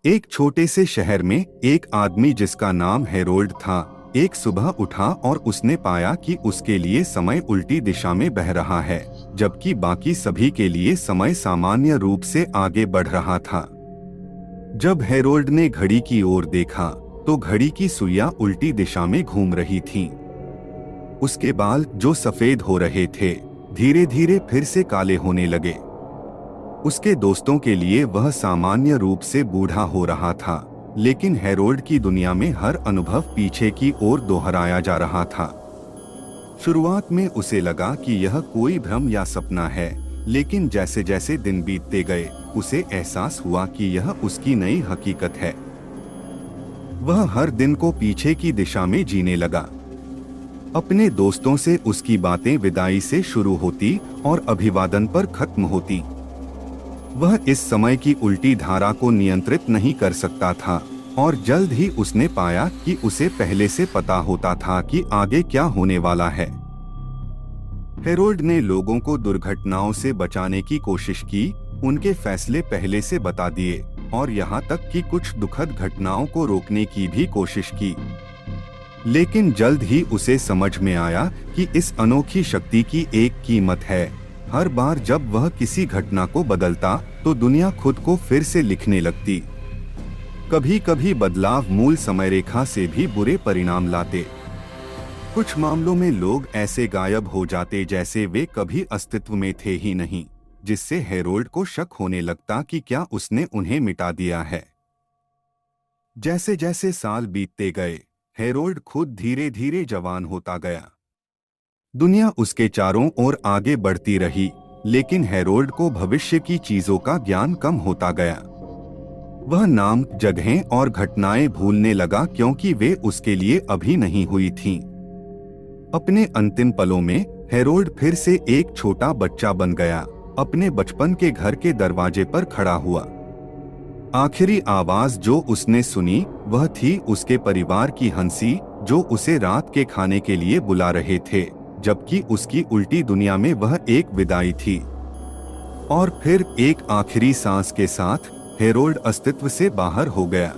एक छोटे से शहर में एक आदमी जिसका नाम हेरोल्ड था, एक सुबह उठा और उसने पाया कि उसके लिए समय उल्टी दिशा में बह रहा है, जबकि बाकी सभी के लिए समय सामान्य रूप से आगे बढ़ रहा था। जब हेरोल्ड ने घड़ी की ओर देखा तो घड़ी की सुइयां उल्टी दिशा में घूम रही थीं। उसके बाल जो सफेद हो रहे थे, धीरे धीरे फिर से काले होने लगे। उसके दोस्तों के लिए वह सामान्य रूप से बूढ़ा हो रहा था, लेकिन हेरोल्ड की दुनिया में हर अनुभव पीछे की ओर दोहराया जा रहा था। शुरुआत में उसे लगा कि यह कोई भ्रम या सपना है, लेकिन जैसे जैसे दिन बीतते गए उसे एहसास हुआ कि यह उसकी नई हकीकत है। वह हर दिन को पीछे की दिशा में जीने लगा। अपने दोस्तों से उसकी बातें विदाई से शुरू होती और अभिवादन पर खत्म होती। वह इस समय की उल्टी धारा को नियंत्रित नहीं कर सकता था और जल्द ही उसने पाया कि उसे पहले से पता होता था कि आगे क्या होने वाला है। हेरोल्ड ने लोगों को दुर्घटनाओं से बचाने की कोशिश की, उनके फैसले पहले से बता दिए और यहाँ तक कि कुछ दुखद घटनाओं को रोकने की भी कोशिश की। लेकिन जल्द ही उसे समझ में आया कि इस अनोखी शक्ति की एक कीमत है। हर बार जब वह किसी घटना को बदलता तो दुनिया खुद को फिर से लिखने लगती। कभी कभी बदलाव मूल समय रेखा से भी बुरे परिणाम लाते। कुछ मामलों में लोग ऐसे गायब हो जाते जैसे वे कभी अस्तित्व में थे ही नहीं, जिससे हेरोल्ड को शक होने लगता कि क्या उसने उन्हें मिटा दिया है। जैसे जैसे साल बीतते गए, हेरोल्ड खुद धीरे धीरे जवान होता गया। दुनिया उसके चारों ओर आगे बढ़ती रही, लेकिन हेरोल्ड को भविष्य की चीजों का ज्ञान कम होता गया। वह नाम, जगहें और घटनाएं भूलने लगा क्योंकि वे उसके लिए अभी नहीं हुई थीं। अपने अंतिम पलों में हेरोल्ड फिर से एक छोटा बच्चा बन गया, अपने बचपन के घर के दरवाजे पर खड़ा हुआ। आखिरी आवाज जो उसने सुनी वह थी उसके परिवार की हंसी, जो उसे रात के खाने के लिए बुला रहे थे, जबकि उसकी उल्टी दुनिया में वह एक विदाई थी। और फिर एक आखिरी सांस के साथ हेरोल्ड अस्तित्व से बाहर हो गया।